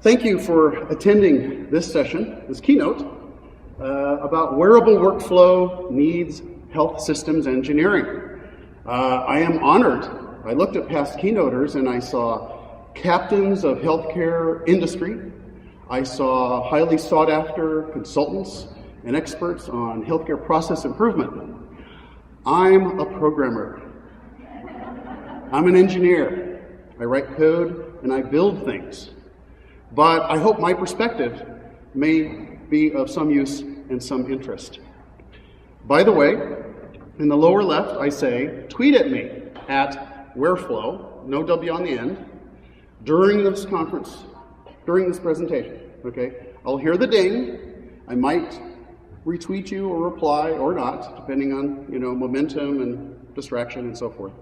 Thank you for attending this session, this keynote, about wearable workflow needs health systems engineering. I am honored. I looked at past keynoters and I saw captains of healthcare industry. I saw highly sought after consultants and experts on healthcare process improvement. I'm a programmer. I'm an engineer. I write code and I build things. But I hope my perspective may be of some use and some interest. By the way, in the lower left, I say, tweet at me at Wearflow, no W on the end, during this conference, during this presentation, okay? I'll hear the ding. I might retweet you or reply or not, depending on, momentum and distraction and so forth.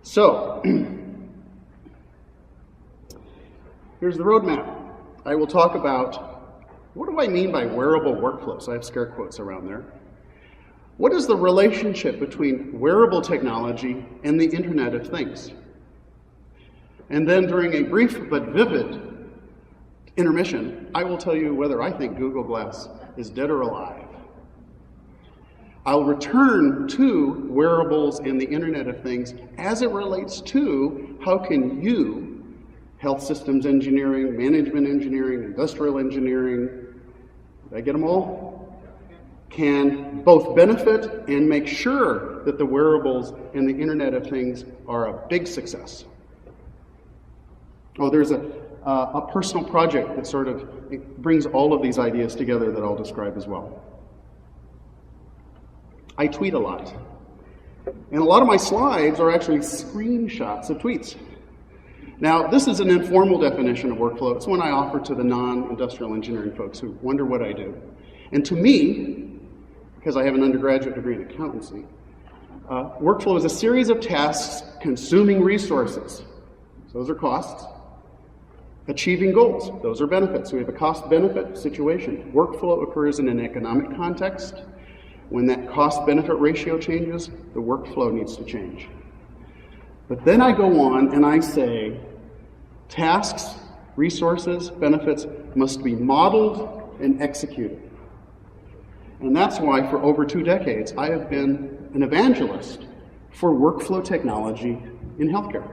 So, here's the roadmap. I will talk about, what do I mean by wearable workflows? I have scare quotes around there. What is the relationship between wearable technology and the Internet of Things? And then during a brief but vivid intermission, I will tell you whether I think Google Glass is dead or alive. I'll return to wearables and the Internet of Things as it relates to how can you, health systems engineering, management engineering, industrial engineering, did I get them all? Can both benefit and make sure that the wearables and the Internet of Things are a big success. Oh, there's a personal project that sort of brings all of these ideas together that I'll describe as well. I tweet a lot. And a lot of my slides are actually screenshots of tweets. Now, this is an informal definition of workflow. It's one I offer to the non-industrial engineering folks who wonder what I do. And to me, because I have an undergraduate degree in accountancy, workflow is a series of tasks consuming resources. So those are costs. Achieving goals. Those are benefits. So we have a cost-benefit situation. Workflow occurs in an economic context. When that cost-benefit ratio changes, the workflow needs to change. But then I go on and I say, tasks, resources, benefits must be modeled and executed. And that's why for over 2 decades, I have been an evangelist for workflow technology in healthcare.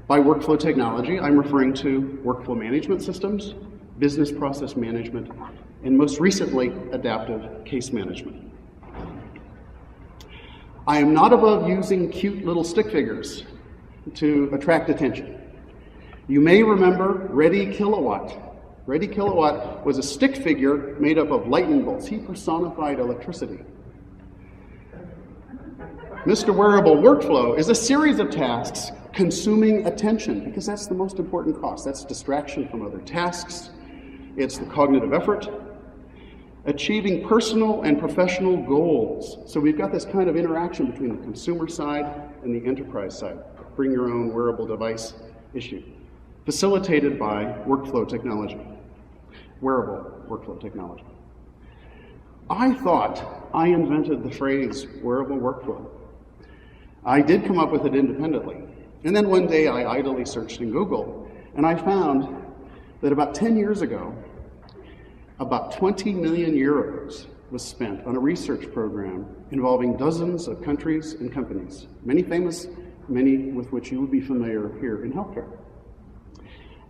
By workflow technology, I'm referring to workflow management systems, business process management, and most recently, adaptive case management. I am not above using cute little stick figures to attract attention. You may remember Ready Kilowatt. Ready Kilowatt was a stick figure made up of lightning bolts. He personified electricity. Mr. Wearable Workflow is a series of tasks consuming attention, because that's the most important cost. That's distraction from other tasks. It's the cognitive effort. Achieving personal and professional goals. So we've got this kind of interaction between the consumer side and the enterprise side. Bring your own wearable device issue. Facilitated by workflow technology. Wearable workflow technology. I thought I invented the phrase wearable workflow. I did come up with it independently. And then one day I idly searched in Google and I found that about 10 years ago, about 20 million euros was spent on a research program involving dozens of countries and companies, many famous, many with which you would be familiar here in healthcare.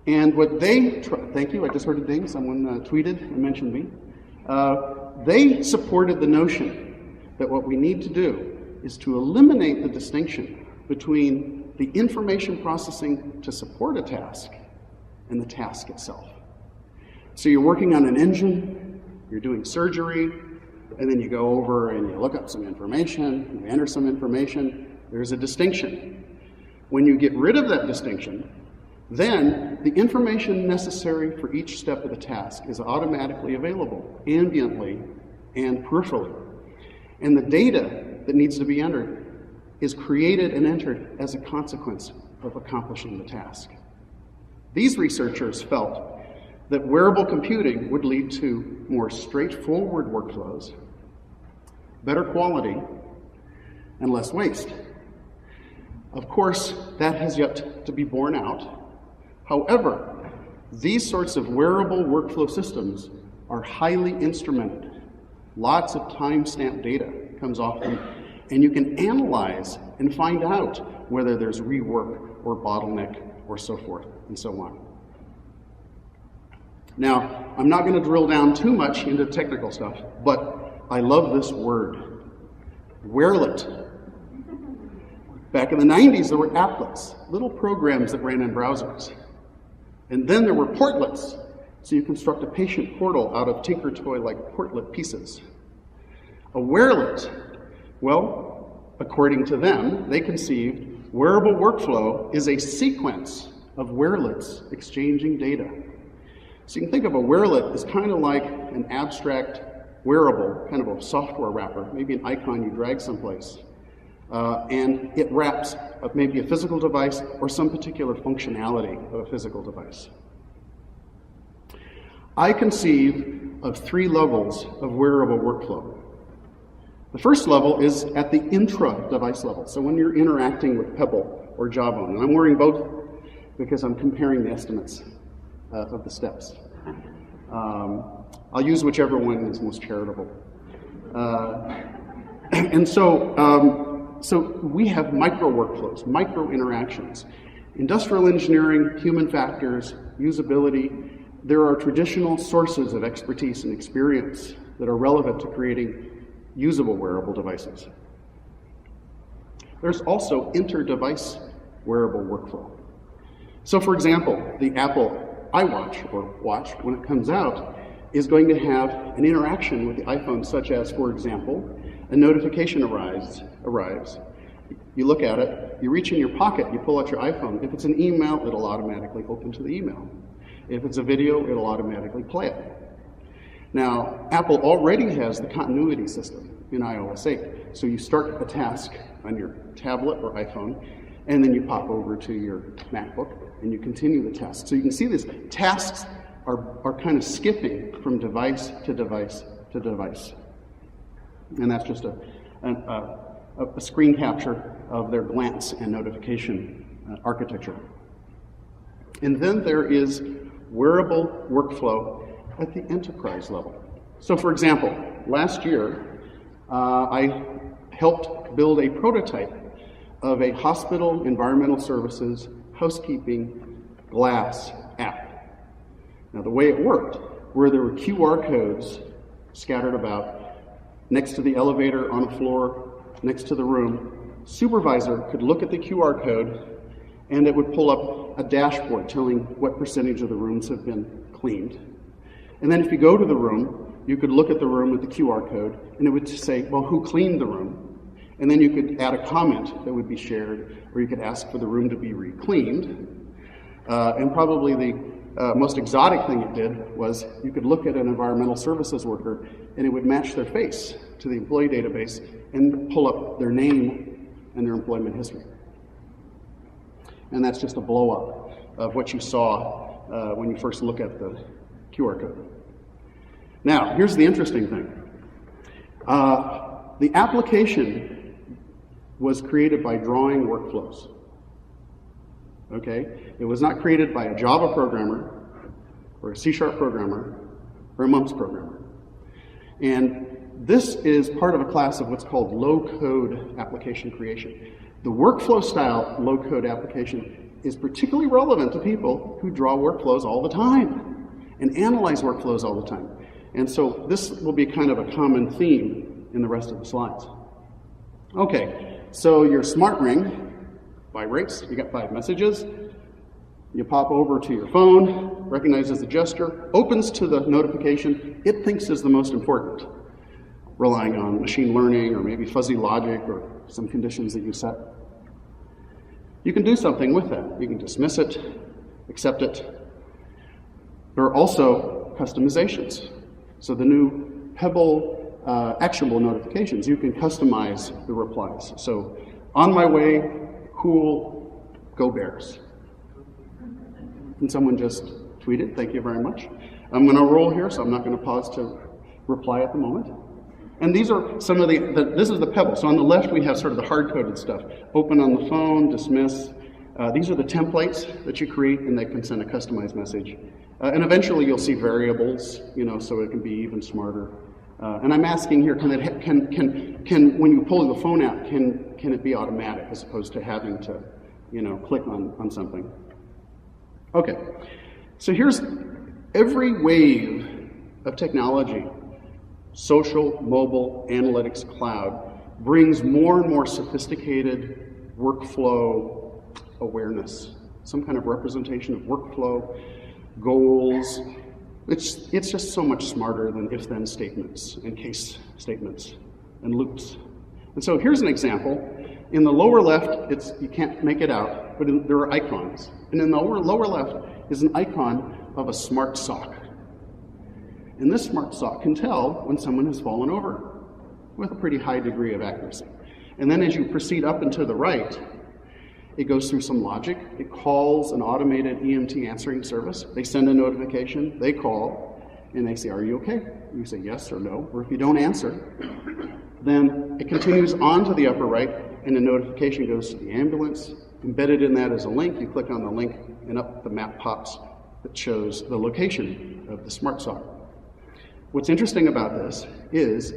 And what they, thank you, I just heard a ding, someone tweeted and mentioned me. They supported the notion that what we need to do is to eliminate the distinction between the information processing to support a task and the task itself. So you're working on an engine, you're doing surgery, and then you go over and you look up some information, you enter some information, there's a distinction. When you get rid of that distinction, then the information necessary for each step of the task is automatically available, ambiently and peripherally. And the data that needs to be entered is created and entered as a consequence of accomplishing the task. These researchers felt that wearable computing would lead to more straightforward workflows, better quality, and less waste. Of course, that has yet to be borne out. However, These sorts of wearable workflow systems are highly instrumented. Lots of time-stamped data comes off them, and you can analyze and find out whether there's rework or bottleneck or so forth and so on. Now, I'm not going to drill down too much into technical stuff, but I love this word, wearlet. Back in the 90s, there were applets, little programs that ran in browsers. And then there were portlets, so you construct a patient portal out of Tinker Toy-like portlet pieces. A wearlet, well, according to them, they conceived wearable workflow is a sequence of wearlets exchanging data. So you can think of a wearlet as kind of like an abstract wearable, kind of a software wrapper, maybe an icon you drag someplace. And it wraps up maybe a physical device or some particular functionality of a physical device. I conceive of 3 levels of wearable workflow. The first level is at the intra-device level. So when you're interacting with Pebble or Jawbone, and I'm wearing both because I'm comparing the estimates of the steps. I'll use whichever one is most charitable. And so we have micro workflows, micro interactions. Industrial engineering, human factors, usability, there are traditional sources of expertise and experience that are relevant to creating usable wearable devices. There's also inter-device wearable workflow. So for example, the Apple iWatch or watch, when it comes out, is going to have an interaction with the iPhone, such as, for example, a notification arrives. You look at it, you reach in your pocket, you pull out your iPhone. If it's an email, it'll automatically open to the email. If it's a video, it'll automatically play it. Now, Apple already has the continuity system in iOS 8. So you start a task on your tablet or iPhone, and then you pop over to your MacBook, and you continue the task. So you can see these tasks are kind of skipping from device to device to device. And that's just a screen capture of their glance and notification architecture. And then there is wearable workflow at the enterprise level. So for example, last year, I helped build a prototype of a hospital environmental services housekeeping glass app. Now the way it worked, where there were QR codes scattered about next to the elevator, on a floor, next to the room, supervisor could look at the QR code and it would pull up a dashboard telling what percentage of the rooms have been cleaned. And then if you go to the room, you could look at the room with the QR code and it would say, well, who cleaned the room? And then you could add a comment that would be shared, or you could ask for the room to be re-cleaned. And probably the most exotic thing it did was you could look at an environmental services worker and it would match their face to the employee database and pull up their name and their employment history. And that's just a blow up of what you saw when you first look at the QR code. Now, here's the interesting thing. The application was created by drawing workflows. Okay? It was not created by a Java programmer or a C# programmer or a MUMPS programmer. And this is part of a class of what's called low-code application creation. The workflow style low-code application is particularly relevant to people who draw workflows all the time and analyze workflows all the time. And so this will be kind of a common theme in the rest of the slides. Okay, so your smart ring vibrates, you got 5 messages, you pop over to your phone, recognizes the gesture, opens to the notification it thinks is the most important, relying on machine learning or maybe fuzzy logic or some conditions that you set. You can do something with that. You can dismiss it, accept it. There are also customizations. So the new Pebble actionable notifications, you can customize the replies. So, on my way, cool, go Bears. And someone just tweeted, thank you very much. I'm going to roll here, so I'm not going to pause to reply at the moment. And these are some of this is the Pebble. So on the left we have sort of the hard-coded stuff. Open on the phone, dismiss. These are the templates that you create and they can send a customized message. And eventually you'll see variables, so it can be even smarter. And I'm asking here, can when you pull the phone out, can it be automatic as opposed to having to, click on something? Okay, so here's every wave of technology, social, mobile, analytics, cloud, brings more and more sophisticated workflow awareness, some kind of representation of workflow, goals. It's just so much smarter than if-then statements and case statements and loops. And so here's an example. In the lower left, you can't make it out, but there are icons. And in the lower left is an icon of a smart sock. And this smart sock can tell when someone has fallen over with a pretty high degree of accuracy. And then as you proceed up and to the right, it goes through some logic. It calls an automated EMT answering service. They send a notification, they call, and they say, are you okay? You say yes or no, or if you don't answer, then it continues on to the upper right, and the notification goes to the ambulance. Embedded in that is a link. You click on the link, and up the map pops that shows the location of the smart sock. What's interesting about this is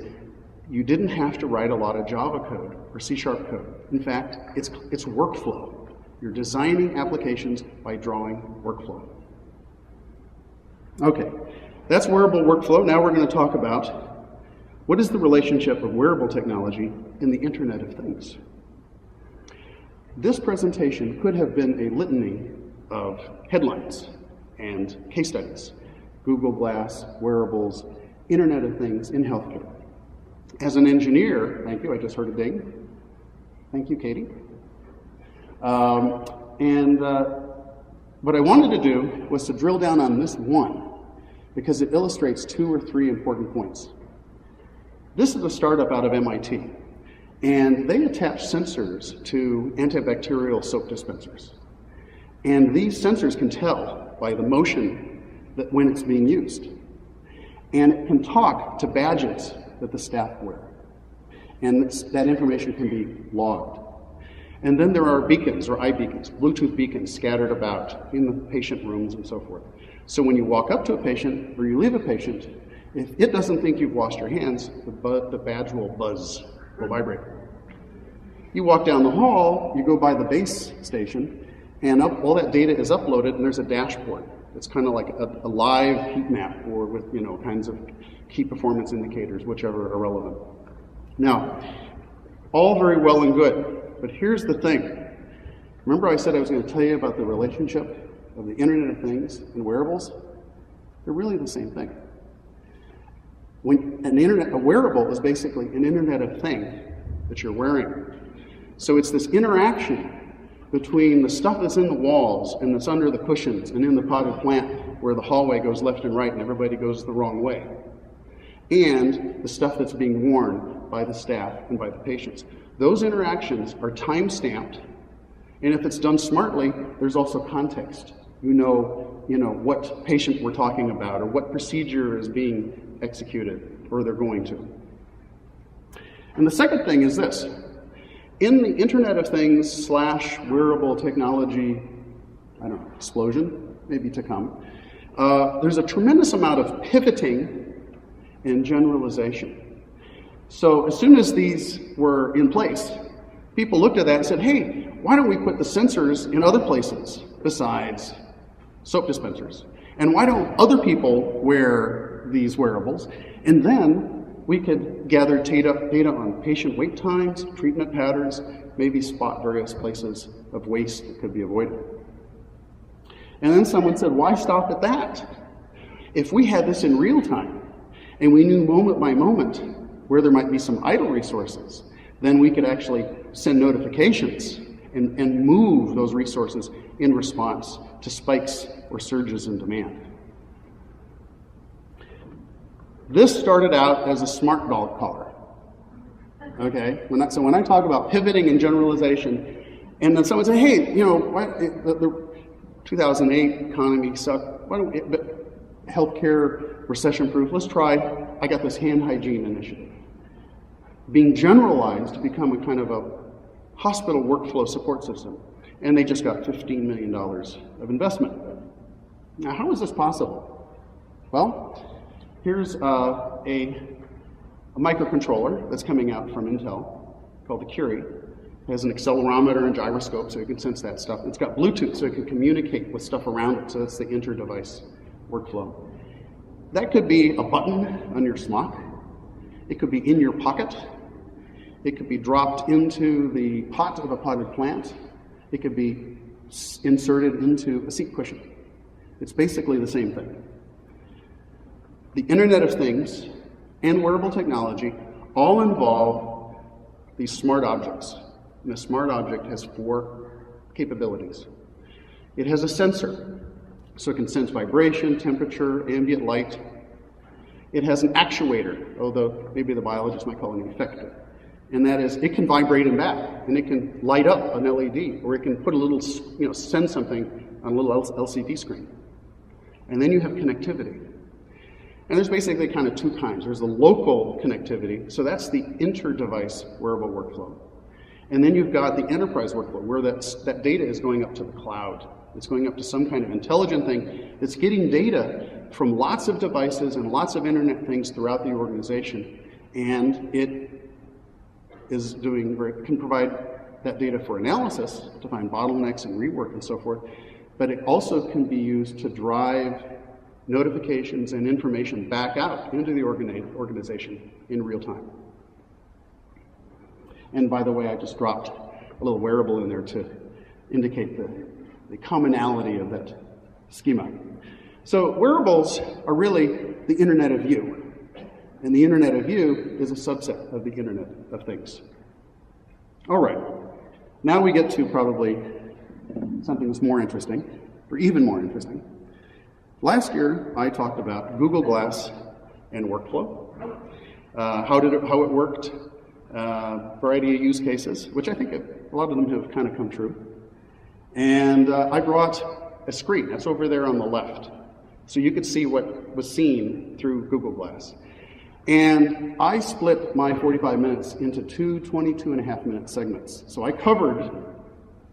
you didn't have to write a lot of Java code or C# code. In fact, it's workflow. You're designing applications by drawing workflow. Okay, that's wearable workflow. Now we're going to talk about what is the relationship of wearable technology in the Internet of Things. This presentation could have been a litany of headlines and case studies. Google Glass, wearables, Internet of Things in healthcare. As an engineer, thank you, I just heard a ding. Thank you, Katie. What I wanted to do was to drill down on this one because it illustrates 2 or 3 important points. This is a startup out of MIT, and they attach sensors to antibacterial soap dispensers. And these sensors can tell by the motion that when it's being used. And it can talk to badges that the staff wear. And that information can be logged. And then there are beacons, or iBeacons, Bluetooth beacons scattered about in the patient rooms and so forth. So when you walk up to a patient or you leave a patient, if it doesn't think you've washed your hands, the badge will buzz, will vibrate. You walk down the hall, you go by the base station, and all that data is uploaded, and there's a dashboard. It's kind of like a live heat map, or with kinds of key performance indicators, whichever are relevant. Now, all very well and good, but here's the thing. Remember I said I was going to tell you about the relationship of the Internet of Things and wearables? They're really the same thing. A wearable is basically an Internet of Thing that you're wearing. So it's this interaction between the stuff that's in the walls and that's under the cushions and in the potted plant where the hallway goes left and right and everybody goes the wrong way, and the stuff that's being worn by the staff and by the patients. Those interactions are time-stamped, and if it's done smartly, there's also context. You know what patient we're talking about or what procedure is being executed or they're going to. And the second thing is this. In the Internet of Things / wearable technology, explosion, maybe to come, there's a tremendous amount of pivoting and generalization. So as soon as these were in place, people looked at that and said, hey, why don't we put the sensors in other places besides soap dispensers? And why don't other people wear these wearables? And then we could gather data on patient wait times, treatment patterns, maybe spot various places of waste that could be avoided. And then someone said, why stop at that? If we had this in real time, and we knew moment by moment where there might be some idle resources, then we could actually send notifications and move those resources in response to spikes or surges in demand. This started out as a smart dog collar. Okay? So when I talk about pivoting and generalization, and then someone say, hey, the 2008 economy sucked. Why don't we, healthcare recession-proof, let's try, I got this hand hygiene initiative. Being generalized to become a kind of a hospital workflow support system. And they just got $15 million of investment. Now, how is this possible? Well, here's a microcontroller that's coming out from Intel called the Curie. It has an accelerometer and gyroscope so you can sense that stuff. It's got Bluetooth so it can communicate with stuff around it, so that's the inter-device workflow. That could be a button on your smock. It could be in your pocket. It could be dropped into the pot of a potted plant. It could be inserted into a seat cushion. It's basically the same thing. The Internet of Things and wearable technology all involve these smart objects. And a smart object has 4 capabilities. It has a sensor, so it can sense vibration, temperature, ambient light. It has an actuator, although maybe the biologist might call it an effector. And that is, it can vibrate and back, and it can light up an LED, or it can put a little, send something on a little LCD screen. And then you have connectivity. And there's basically kind of 2 kinds. There's the local connectivity, so that's the inter-device wearable workflow. And then you've got the enterprise workflow, where that data is going up to the cloud. It's going up to some kind of intelligent thing that's getting data from lots of devices and lots of internet things throughout the organization. And it is doing, or it can provide that data for analysis to find bottlenecks and rework and so forth. But it also can be used to drive notifications and information back out into the organization in real time. And by the way, I just dropped a little wearable in there to indicate the commonality of that schema. So wearables are really the Internet of You. And the Internet of You is a subset of the Internet of Things. All right, now we get to probably something that's more interesting, or even more interesting. Last year, I talked about Google Glass and workflow, how it worked, variety of use cases, which I think a lot of them have kind of come true. And I brought a screen, that's over there on the left, so you could see what was seen through Google Glass. And I split my 45 minutes into 2 22.5-minute segments. So I covered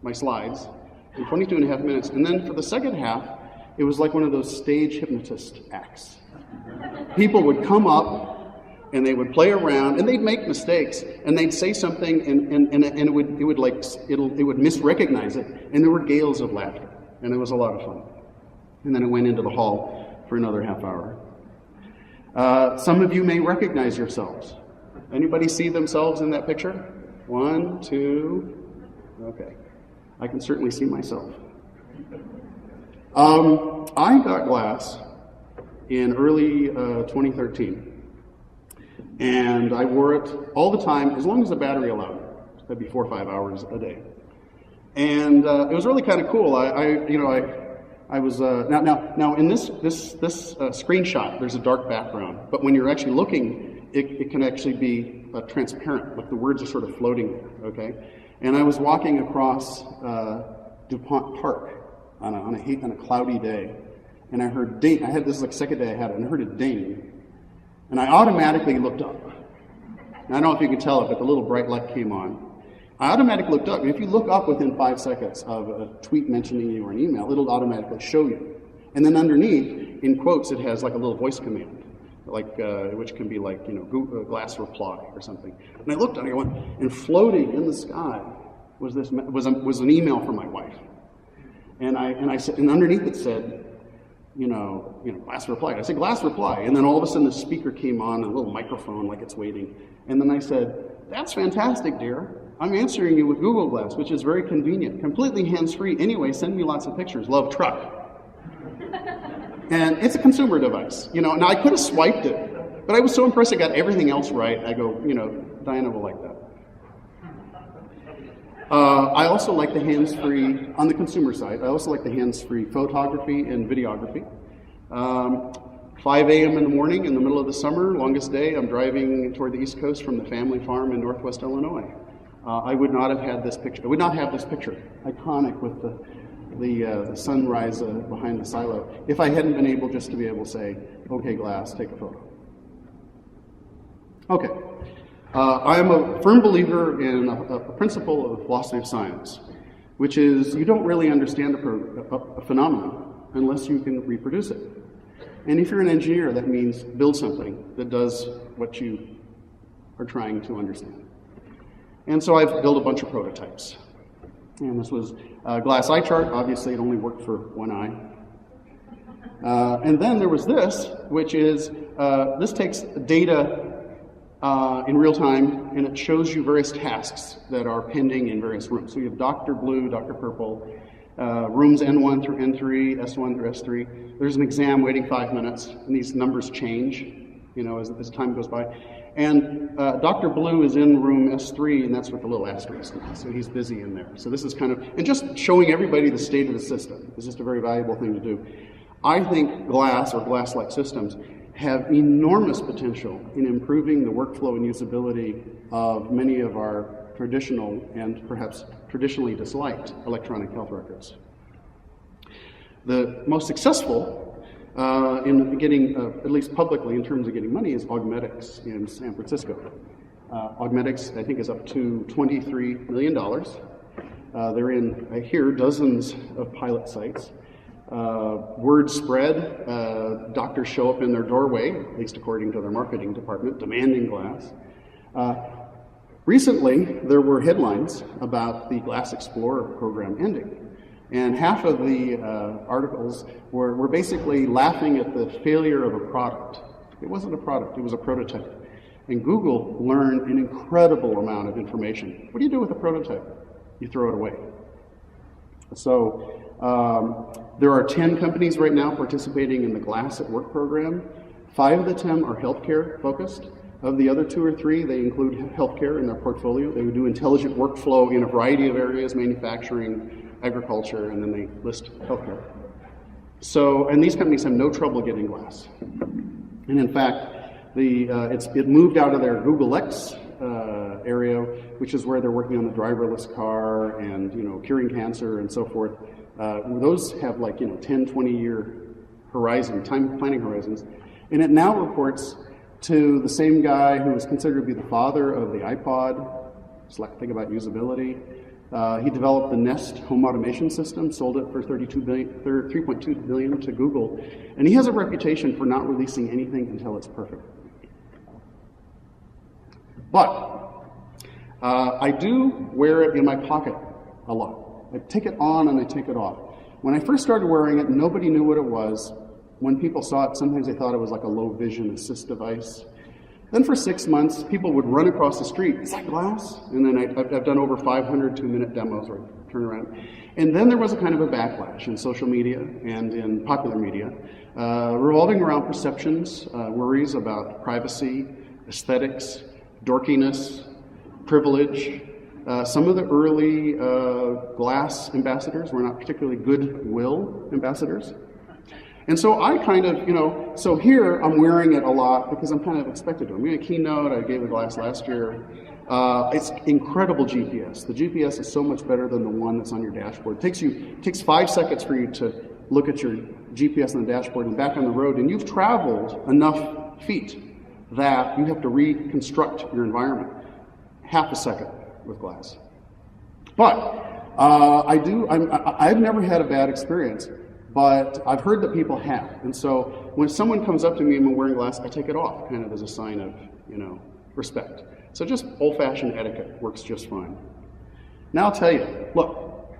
my slides in 22.5 minutes, and then for the second half, it was like one of those stage hypnotist acts. People would come up, and they would play around, and they'd make mistakes, and they'd say something, and it would misrecognize it, and there were gales of laughter, and it was a lot of fun. And then it went into the hall for another half hour. Some of you may recognize yourselves. Anybody see themselves in that picture? 1, 2, okay. I can certainly see myself. I got glass in early 2013. And I wore it all the time, as long as the battery allowed. That'd be 4 or 5 hours a day. And it was really kind of cool. I was now in this screenshot, there's a dark background, but when you're actually looking, it can actually be transparent, like the words are sort of floating there. Okay, and I was walking across DuPont Park on a cloudy day, and I heard ding. This is like the second day I had it, and I heard a ding. And I automatically looked up. And I don't know if you can tell it, but the little bright light came on. I automatically looked up, and if you look up within 5 seconds of a tweet mentioning you or an email, it'll automatically show you. And then underneath, in quotes, it has like a little voice command, like which can be like, Google Glass reply or something. And I looked at it, and floating in the sky was an email from my wife. And I said, and underneath it said, Glass reply. I said, Glass reply. And then all of a sudden the speaker came on, a little microphone like it's waiting. And then I said, that's fantastic, dear. I'm answering you with Google Glass, which is very convenient. Completely hands-free. Anyway, send me lots of pictures. Love, truck. And it's a consumer device. Now I could have swiped it, but I was so impressed I got everything else right. I go, Diana will like that. I also like the hands-free, on the consumer side, I also like the hands-free photography and videography. 5 a.m. in the morning in the middle of the summer, longest day, I'm driving toward the East Coast from the family farm in Northwest Illinois. I would not have had this picture. I would not have this picture, iconic with the sunrise behind the silo, if I hadn't been able just to be able to say, okay, Glass, take a photo. Okay. I'm a firm believer in a principle of the philosophy of science, which is you don't really understand a phenomenon unless you can reproduce it. And if you're an engineer, that means build something that does what you are trying to understand. And so I've built a bunch of prototypes. And this was a glass eye chart. Obviously, it only worked for one eye. And then there was this, which is, this takes data in real time, and it shows you various tasks that are pending in various rooms. So you have Dr. Blue, Dr. Purple, rooms N1 through N3, S1 through S3. There's an exam waiting 5 minutes, and these numbers change, you know, as time goes by. And Dr. Blue is in room S3, and that's with the little asterisk. So he's busy in there. So this is kind of, and just showing everybody the state of the system is just a very valuable thing to do. I think glass or glass-like systems have enormous potential in improving the workflow and usability of many of our traditional and perhaps traditionally disliked electronic health records. The most successful in getting, at least publicly in terms of getting money, is Augmetics in San Francisco. Augmetics, I think, is up to $23 million. They're in, I hear, dozens of pilot sites. Word spread, doctors show up in their doorway, at least according to their marketing department, demanding glass. Recently, there were headlines about the Glass Explorer program ending. And half of the articles were basically laughing at the failure of a product. It wasn't a product, it was a prototype. And Google learned an incredible amount of information. What do you do with a prototype? You throw it away. So there are 10 companies right now participating in the Glass at Work program. 5 of the 10 are healthcare focused. Of the other 2 or 3, they include healthcare in their portfolio. They would do intelligent workflow in a variety of areas, manufacturing, agriculture, and then they list healthcare. So, and these companies have no trouble getting glass. And in fact, it moved out of their Google X area, which is where they're working on the driverless car and, you know, curing cancer and so forth. Those have, like, you know, 10, 20-year horizon, time planning horizons. And it now reports to the same guy who was considered to be the father of the iPod. Just like think about usability. He developed the Nest home automation system, sold it for $3.2 billion to Google, and he has a reputation for not releasing anything until it's perfect. But I do wear it in my pocket a lot. I take it on and I take it off. When I first started wearing it, nobody knew what it was. When people saw it, sometimes they thought it was like a low vision assist device. Then for 6 months, people would run across the street, is that glass? And then I've done over 500 2-minute demos where I turn around. And then there was a kind of a backlash in social media and in popular media, revolving around perceptions, worries about privacy, aesthetics, dorkiness, privilege. Some of the early glass ambassadors were not particularly goodwill ambassadors. And so I kind of, you know, so here I'm wearing it a lot because I'm kind of expected to. I'm doing a Keynote, I gave the glass last year. It's incredible GPS. The GPS is so much better than the one that's on your dashboard. It takes 5 seconds for you to look at your GPS on the dashboard and back on the road, and you've traveled enough feet that you have to reconstruct your environment. Half a second with glass. But I've never had a bad experience. But I've heard that people have. And so when someone comes up to me and I'm wearing glass, I take it off, kind of as a sign of, you know, respect. So just old-fashioned etiquette works just fine. Now I'll tell you, look,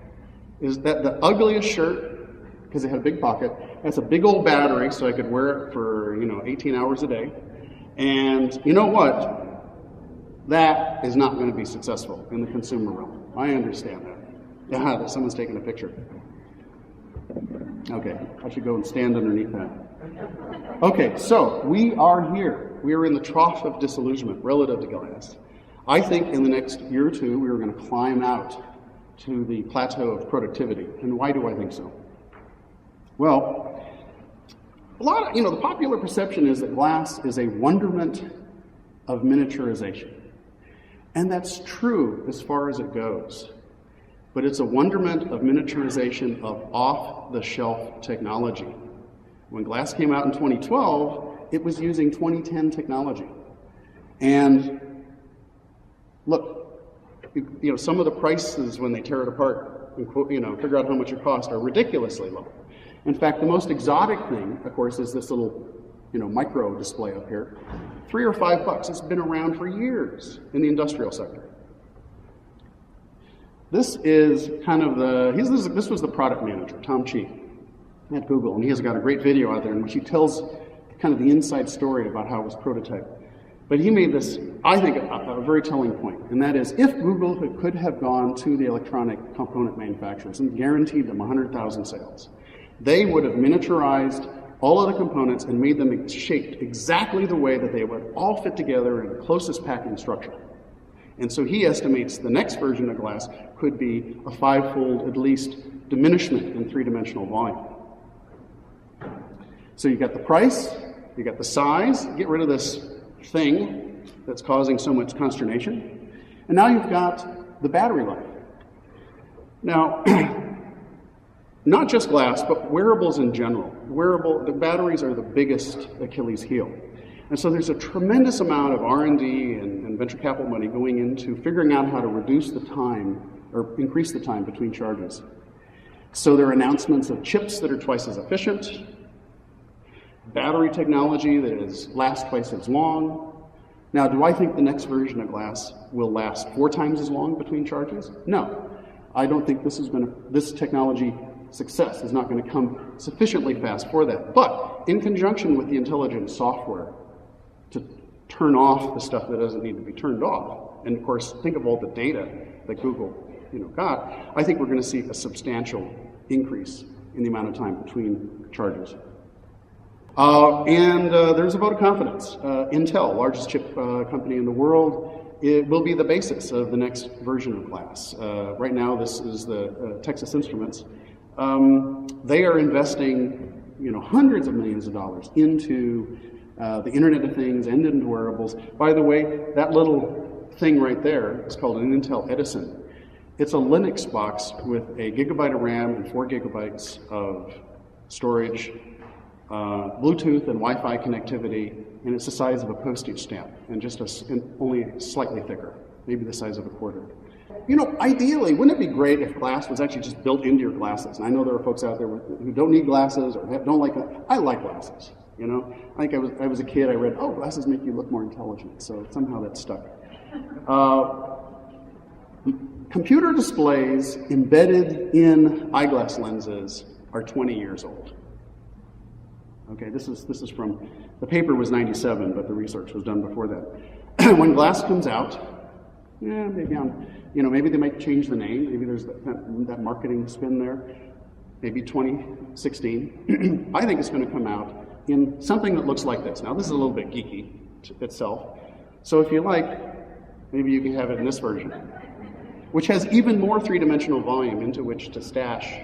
is that the ugliest shirt, because it had a big pocket, has a big old battery so I could wear it for, you know, 18 hours a day. And you know what? That is not going to be successful in the consumer realm. I understand that. Yeah, that someone's taking a picture. Okay, I should go and stand underneath that. Okay, so we are here. We are in the trough of disillusionment relative to glass. I think in the next year or two, we are going to climb out to the plateau of productivity. And why do I think so? Well, the popular perception is that glass is a wonderment of miniaturization. And that's true as far as it goes. But it's a wonderment of miniaturization of off-the-shelf technology. When glass came out in 2012, it was using 2010 technology. And look, you know, some of the prices when they tear it apart and, you know, figure out how much it costs are ridiculously low. In fact, the most exotic thing, of course, is this little, micro display up here. $3 or $5. It's been around for years in the industrial sector. This is kind of this was the product manager, Tom Chi, at Google, and he has got a great video out there in which he tells kind of the inside story about how it was prototyped. But he made this, I think, a very telling point, and that is, if Google could have gone to the electronic component manufacturers and guaranteed them 100,000 sales, they would have miniaturized all of the components and made them shaped exactly the way that they would all fit together in the closest packing structure. And so he estimates the next version of glass could be a 5-fold, at least, diminishment in three-dimensional volume. So you got the price, you got the size, get rid of this thing that's causing so much consternation, and now you've got the battery life. Now, not just glass, but wearables in general. The batteries are the biggest Achilles heel. And so there's a tremendous amount of R&D and venture capital money going into figuring out how to reduce the time or increase the time between charges. So there are announcements of chips that are twice as efficient, battery technology that lasts twice as long. Now, do I think the next version of glass will last 4 times as long between charges? No. I don't think this technology success is not going to come sufficiently fast for that. But in conjunction with the intelligent software to turn off the stuff that doesn't need to be turned off, and of course, think of all the data that Google got, I think we're going to see a substantial increase in the amount of time between charges. There's a vote of confidence. Intel, largest chip company in the world, it will be the basis of the next version of glass. Right now, this is the Texas Instruments. They are investing, hundreds of millions of dollars into the Internet of Things and into wearables. By the way, that little thing right there is called an Intel Edison. It's a Linux box with a gigabyte of RAM and 4 gigabytes of storage, Bluetooth and Wi-Fi connectivity, and it's the size of a postage stamp, and only slightly thicker, maybe the size of a quarter. Ideally, wouldn't it be great if glass was actually just built into your glasses? And I know there are folks out there who don't need glasses or don't like it. I like glasses. I think I was a kid. I read, glasses make you look more intelligent. So somehow that stuck. Computer displays embedded in eyeglass lenses are 20 years old. Okay, this is from, the paper was 97, but the research was done before that. When glass comes out, maybe they might change the name. Maybe there's that marketing spin there. Maybe 2016. I think it's going to come out in something that looks like this. Now, this is a little bit geeky itself. So if you like, maybe you can have it in this version, which has even more three-dimensional volume into which to stash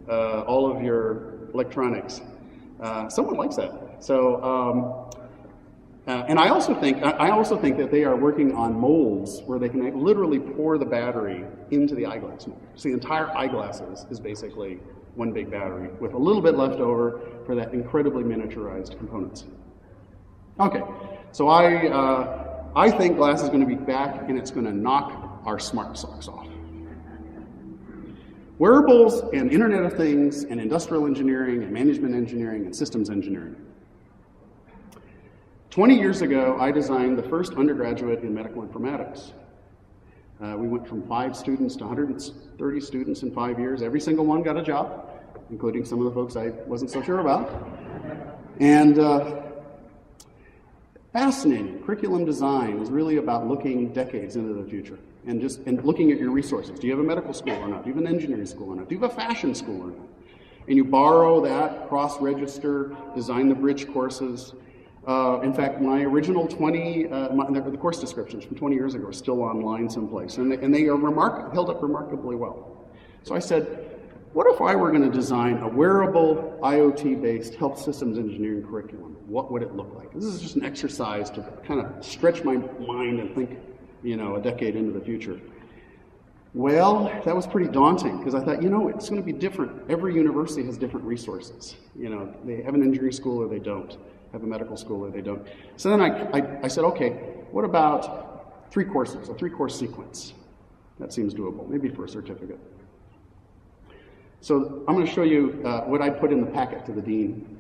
all of your electronics. Someone likes that. So, and I also think that they are working on molds where they can literally pour the battery into the eyeglass mold. So the entire eyeglasses is basically one big battery with a little bit left over for that incredibly miniaturized components. Okay, so I think glass is going to be back and it's going to knock our smart socks off. Wearables and Internet of Things and industrial engineering and management engineering and systems engineering. 20 years ago, I designed the first undergraduate in medical informatics. We went from 5 students to 130 students in 5 years. Every single one got a job, including some of the folks I wasn't so sure about. And fascinating. Curriculum design is really about looking decades into the future and looking at your resources. Do you have a medical school or not? Do you have an engineering school or not? Do you have a fashion school or not? And you borrow that, cross-register, design the bridge courses. In fact, my original the course descriptions from 20 years ago are still online someplace, and they are held up remarkably well. So I said, what if I were going to design a wearable, IoT-based health systems engineering curriculum? What would it look like? This is just an exercise to kind of stretch my mind and think, a decade into the future. Well, that was pretty daunting because I thought, it's going to be different. Every university has different resources. They have an engineering school or they don't, have a medical school or they don't. So then I said, okay, what about 3 courses, a 3-course sequence? That seems doable, maybe for a certificate. So I'm going to show you what I put in the packet to the dean.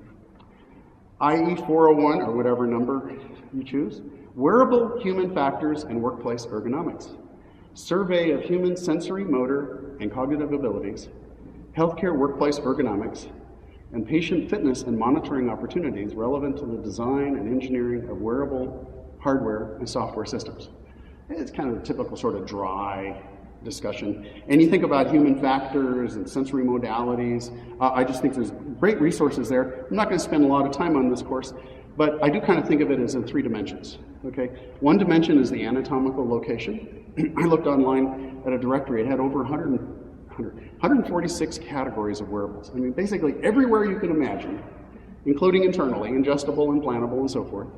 IE 401, or whatever number you choose, Wearable Human Factors and Workplace Ergonomics. Survey of Human Sensory, Motor, and Cognitive Abilities, Healthcare Workplace Ergonomics, and Patient Fitness and Monitoring Opportunities relevant to the design and engineering of wearable hardware and software systems. It's kind of a typical sort of dry discussion. And you think about human factors and sensory modalities. I just think there's great resources there. I'm not going to spend a lot of time on this course, but I do kind of think of it as in 3 dimensions. Okay, one dimension is the anatomical location. I looked online at a directory. It had over 146 categories of wearables. I mean, basically everywhere you can imagine, including internally, ingestible, implantable, and so forth.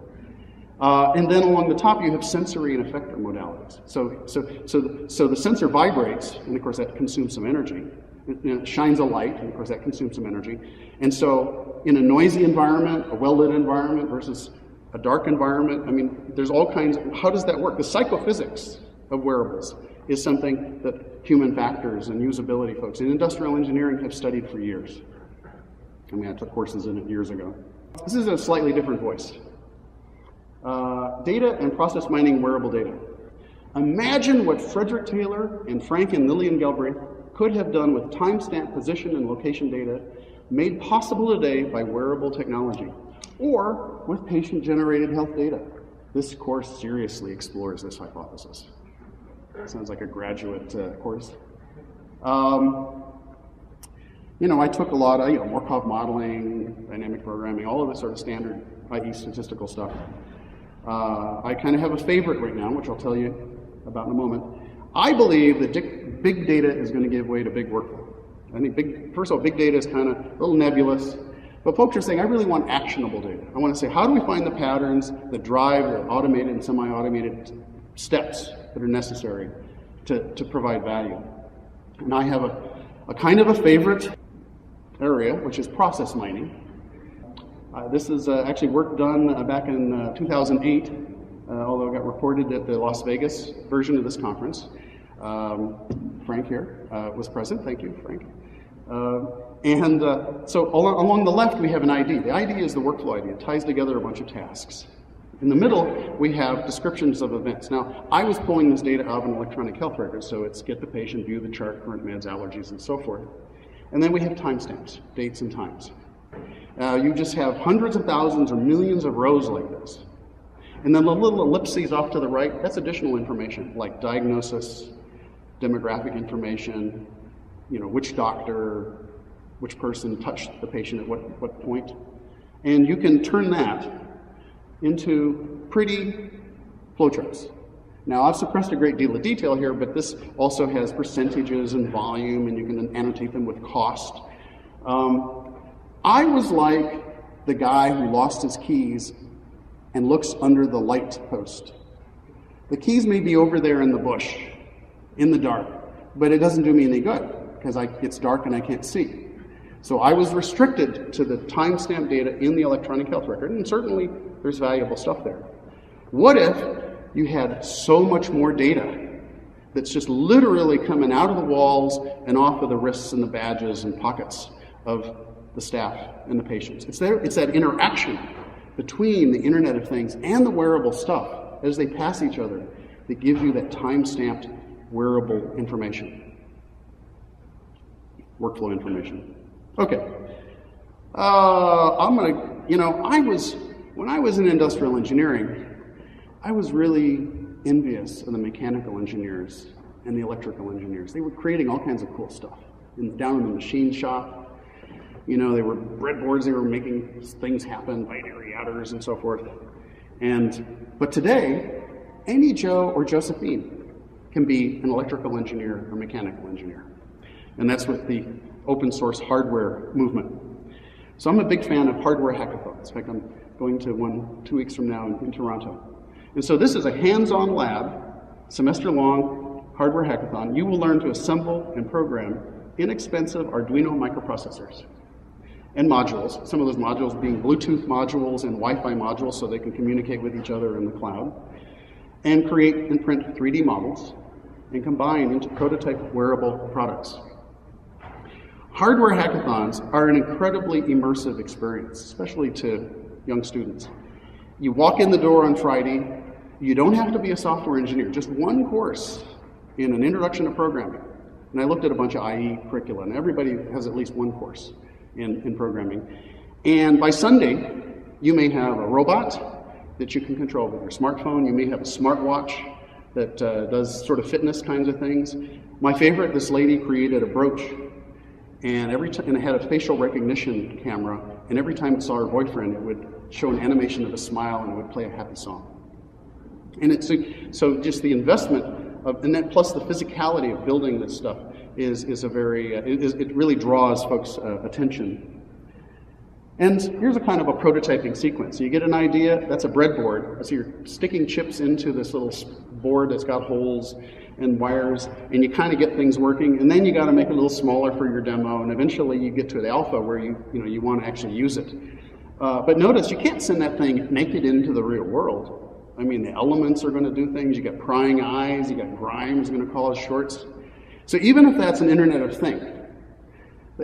And then along the top, you have sensory and effector modalities. So the sensor vibrates, and of course that consumes some energy. It shines a light, and of course that consumes some energy. And so in a noisy environment, a well-lit environment versus a dark environment, I mean, there's all kinds of, how does that work? The psychophysics of wearables is something that human factors and usability folks in industrial engineering have studied for years. I mean, I took courses in it years ago. This is a slightly different voice. Data and process mining wearable data. Imagine what Frederick Taylor and Frank and Lillian Galbraith could have done with timestamp position and location data made possible today by wearable technology, or with patient-generated health data. This course seriously explores this hypothesis. Sounds like a graduate course. You know, I took a lot of, Markov modeling, dynamic programming, all of this sort of standard IE statistical stuff. I kind of have a favorite right now, which I'll tell you about in a moment. I believe that big data is going to give way to big workflow. I think first of all, big data is kind of a little nebulous, but folks are saying, I really want actionable data. I want to say, how do we find the patterns that drive the automated and semi-automated steps that are necessary to provide value? And I have a kind of a favorite area, which is process mining. This is actually work done back in 2008, although it got reported at the Las Vegas version of this conference. Frank here was present. Thank you, Frank. So along the left, we have an ID. The ID is the workflow ID. It ties together a bunch of tasks. In the middle, we have descriptions of events. Now, I was pulling this data out of an electronic health record, so it's get the patient, view the chart, current meds, allergies, and so forth. And then we have timestamps, dates and times. You just have hundreds of thousands or millions of rows like this. And then the little ellipses off to the right, that's additional information, like diagnosis, demographic information, which doctor, which person touched the patient at what point. And you can turn that into pretty flowcharts. Now, I've suppressed a great deal of detail here, but this also has percentages and volume, and you can annotate them with cost. I was like the guy who lost his keys and looks under the light post. The keys may be over there in the bush, in the dark, but it doesn't do me any good because it's dark and I can't see. So I was restricted to the timestamp data in the electronic health record, and certainly there's valuable stuff there. What if you had so much more data that's just literally coming out of the walls and off of the wrists and the badges and pockets of the staff and the patients? It's that interaction between the Internet of Things and the wearable stuff as they pass each other that gives you that time-stamped wearable information, workflow information. Okay, when I was in industrial engineering, I was really envious of the mechanical engineers and the electrical engineers. They were creating all kinds of cool stuff down in the machine shop. They were breadboards, they were making things happen, binary adders and so forth. But today, any Joe or Josephine can be an electrical engineer or mechanical engineer. And that's with the open source hardware movement. So I'm a big fan of hardware hackathons. In fact, I'm going to one 2 weeks from now in Toronto. And so this is a hands-on lab, semester-long hardware hackathon. You will learn to assemble and program inexpensive Arduino microprocessors and modules, some of those modules being Bluetooth modules and Wi-Fi modules so they can communicate with each other in the cloud, and create and print 3D models and combine into prototype wearable products. Hardware hackathons are an incredibly immersive experience, especially to young students. You walk in the door on Friday, you don't have to be a software engineer, just one course in an introduction to programming. And I looked at a bunch of IE curricula, and everybody has at least one course in programming. And by Sunday, you may have a robot that you can control with your smartphone. You may have a smartwatch that does sort of fitness kinds of things. My favorite, this lady created a brooch, and and it had a facial recognition camera, and every time it saw her boyfriend, it would show an animation of a smile and it would play a happy song. And it's so just the investment of, and then plus the physicality of building this stuff is a very, it really draws folks' attention. And here's a kind of a prototyping sequence. So you get an idea, that's a breadboard. So you're sticking chips into this little board that's got holes and wires, and you kind of get things working, and then you got to make it a little smaller for your demo, and eventually you get to the alpha where you want to actually use it. But notice, you can't send that thing naked into the real world. I mean, the elements are going to do things. You got prying eyes, you got Grimes going to cause shorts. So even if that's an Internet of Things,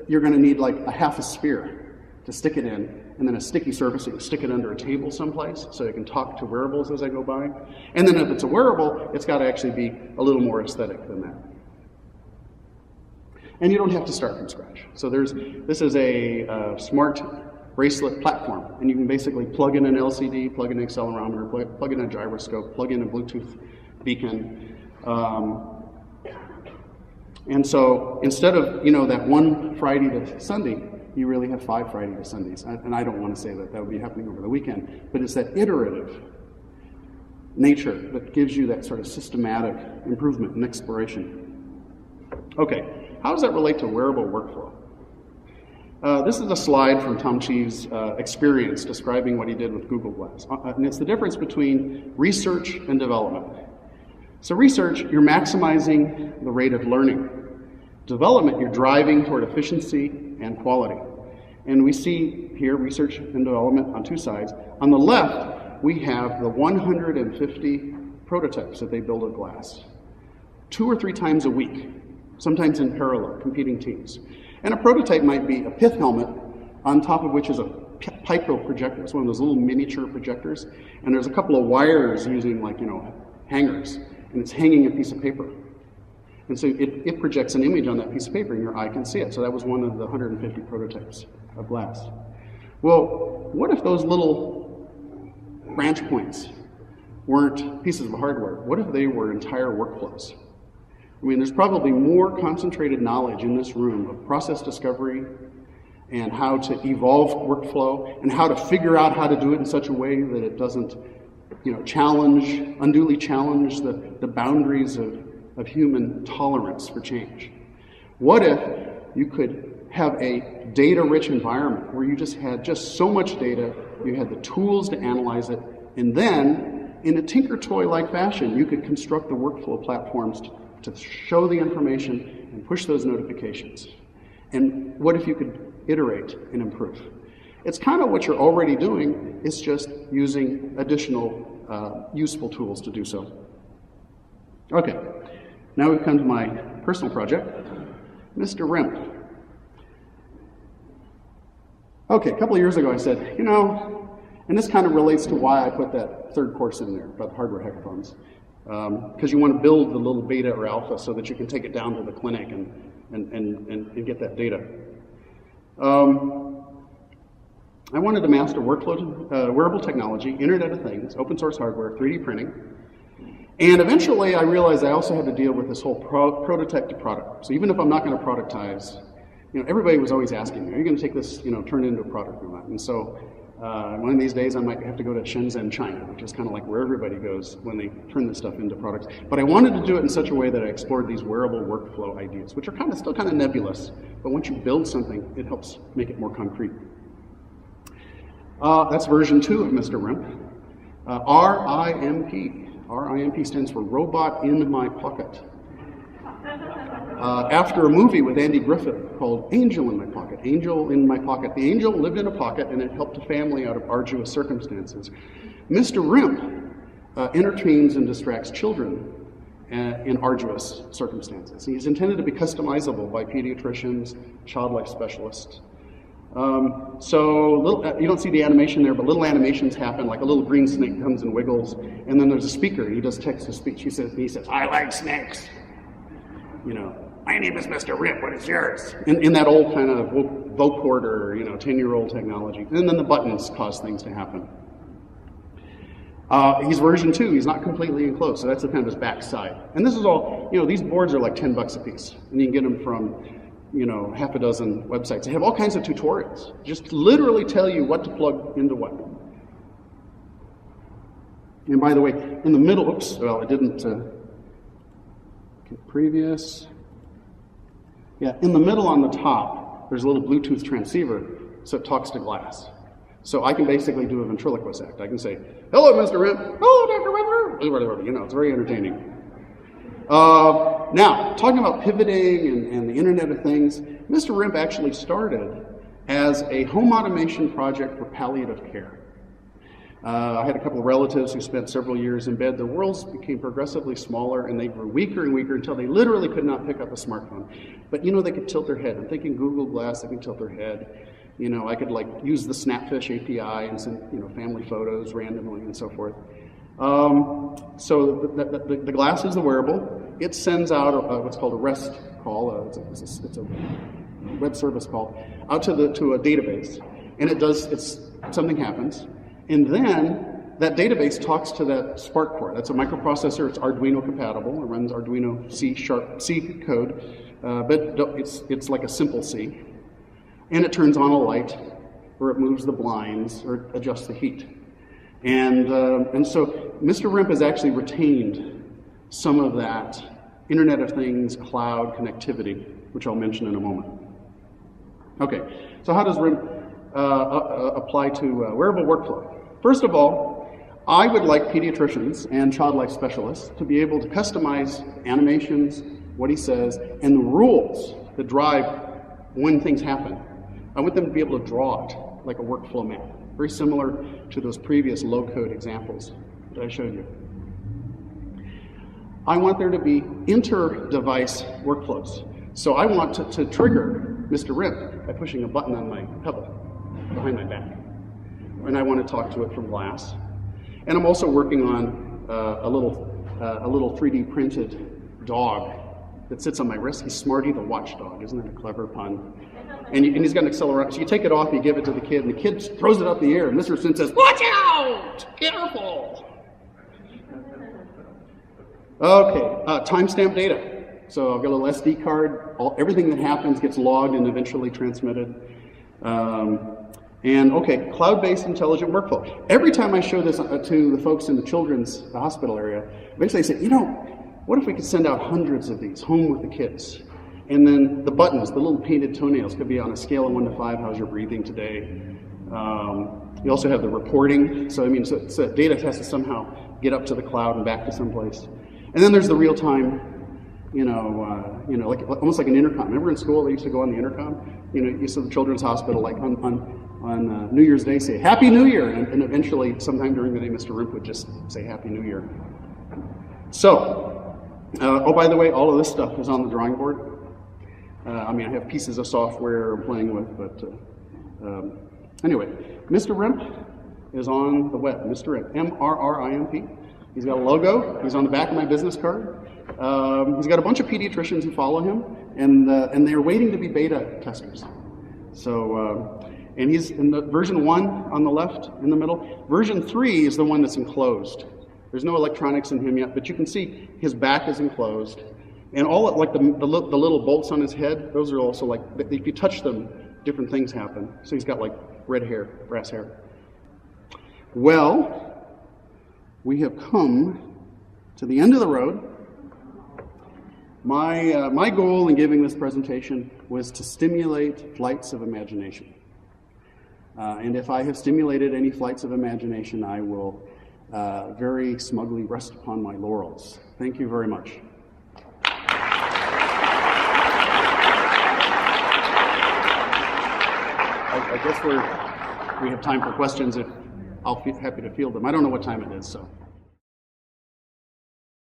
you're going to need like a half a sphere to stick it in, and then a sticky surface, you can stick it under a table someplace so you can talk to wearables as I go by. And then if it's a wearable, it's got to actually be a little more aesthetic than that. And you don't have to start from scratch. So this is a smart bracelet platform, and you can basically plug in an LCD, plug in an accelerometer, plug in a gyroscope, plug in a Bluetooth beacon. And so instead of that one Friday to Sunday, you really have 5 Friday to Sundays. And I don't want to say that would be happening over the weekend, but it's that iterative nature that gives you that sort of systematic improvement and exploration. Okay, how does that relate to wearable workflow? This is a slide from Tom Chi's experience describing what he did with Google Glass. And it's the difference between research and development. So research, you're maximizing the rate of learning. Development, you're driving toward efficiency and quality. And we see here research and development on 2 sides. On the left, we have the 150 prototypes that they build of glass, 2 or 3 times a week, sometimes in parallel, competing teams. And a prototype might be a pith helmet on top of which is a pico projector. It's one of those little miniature projectors. And there's a couple of wires using hangers, and it's hanging a piece of paper. And so it projects an image on that piece of paper, and your eye can see it. So that was one of the 150 prototypes of glass. Well, what if those little branch points weren't pieces of hardware? What if they were entire workflows? I mean, there's probably more concentrated knowledge in this room of process discovery and how to evolve workflow and how to figure out how to do it in such a way that it doesn't, unduly challenge the boundaries of human tolerance for change. What if you could have a data-rich environment where you just had so much data, you had the tools to analyze it, and then, in a tinker toy-like fashion, you could construct the workflow platforms to show the information and push those notifications. And what if you could iterate and improve? It's kind of what you're already doing, it's just using additional useful tools to do so. Okay, now we've come to my personal project, Mr. Rimp. Okay, a couple of years ago I said, and this kind of relates to why I put that 3rd course in there about the hardware hackathons. Because you want to build the little beta or alpha so that you can take it down to the clinic and get that data. I wanted to master wearable technology, Internet of Things, open source hardware, 3D printing. And eventually I realized I also had to deal with this whole prototype to product. So even if I'm not going to productize, everybody was always asking me, are you going to take this, turn it into a product or not? And so one of these days I might have to go to Shenzhen, China, which is kind of like where everybody goes when they turn this stuff into products. But I wanted to do it in such a way that I explored these wearable workflow ideas, which are still kind of nebulous. But once you build something, it helps make it more concrete. That's version 2 of Mr. Rimp. RIMP. RIMP stands for Robot in My Pocket. After a movie with Andy Griffith called Angel in My Pocket. Angel in My Pocket. The angel lived in a pocket and it helped a family out of arduous circumstances. Mr. Rimp entertains and distracts children in arduous circumstances. He's intended to be customizable by pediatricians, child life specialists. You don't see the animation there, but little animations happen, like a little green snake comes and wiggles, and then there's a speaker, and he does text-to-speech. He says, I like snakes. My name is Mr. Rimp, what is yours? In that old kind of vocoder, 10-year-old technology. And then the buttons cause things to happen. He's version 2. He's not completely enclosed, so that's the kind of his back side. And this is all, these boards are like $10 a piece, and you can get them from, half a dozen websites. They have all kinds of tutorials. Just literally tell you what to plug into what. And by the way, in the middle, it didn't get previous. Yeah, in the middle on the top, there's a little Bluetooth transceiver, so it talks to glass. So I can basically do a ventriloquist act. I can say, hello, Mr. Rimp. Hello, Dr. Rimp. It's very entertaining. Now, talking about pivoting and the Internet of Things, Mr. Rimp actually started as a home automation project for palliative care. I had a couple of relatives who spent several years in bed. Their worlds became progressively smaller, and they grew weaker and weaker until they literally could not pick up a smartphone. But, they could tilt their head. I'm thinking Google Glass, they can tilt their head. I could use the Snapfish API and send, family photos randomly and so forth. So the glass is the wearable. It sends out what's called a REST call. It's a web service call out to a database, and something happens, and then that database talks to that Spark core. That's a microprocessor. It's Arduino compatible. It runs Arduino C# code, but it's like a simple C. And it turns on a light, or it moves the blinds, or adjusts the heat. And so Mr. Rimp has actually retained some of that Internet of Things, cloud connectivity, which I'll mention in a moment. Okay, so how does Rimp apply to wearable workflow? First of all, I would like pediatricians and child life specialists to be able to customize animations, what he says, and the rules that drive when things happen. I want them to be able to draw it like a workflow map, very similar to those previous low-code examples that I showed you. I want there to be inter-device workflows. So I want to trigger Mr. Rimp by pushing a button on my pebble behind my back. And I want to talk to it from glass. And I'm also working on a little 3D printed dog that sits on my wrist. He's Smarty the watchdog. Isn't that a clever pun? And he's got an accelerometer. So you take it off, you give it to the kid, and the kid throws it up in the air, and Mr. Sim says, watch out! Careful! Okay, timestamp data. So I've got a little SD card. Everything that happens gets logged and eventually transmitted. Okay, cloud-based intelligent workflow. Every time I show this to the folks in the children's hospital area, eventually they say, what if we could send out hundreds of these home with the kids? And then the buttons, the little painted toenails, could be on a scale of 1 to 5. How's your breathing today? You also have the reporting. So data has to somehow get up to the cloud and back to someplace. And then there's the real time, like almost like an intercom. Remember in school they used to go on the intercom? You saw the children's hospital like on New Year's Day say Happy New Year, and eventually sometime during the day Mr. Rimp would just say Happy New Year. So, by the way, all of this stuff is on the drawing board. I have pieces of software I'm playing with, but anyway, Mr. Rimp is on the web. Mr. Rimp, MRRIMP. He's got a logo. He's on the back of my business card. He's got a bunch of pediatricians who follow him, and they're waiting to be beta testers. So, and he's in the version 1 on the left, in the middle. Version 3 is the one that's enclosed. There's no electronics in him yet, but you can see his back is enclosed. And all like the little bolts on his head, those are also like, if you touch them, different things happen. So he's got like red hair, brass hair. Well, we have come to the end of the road. My goal in giving this presentation was to stimulate flights of imagination. And if I have stimulated any flights of imagination, I will very smugly rest upon my laurels. Thank you very much. I guess we have time for questions. I'll be happy to field them. I don't know what time it is, so.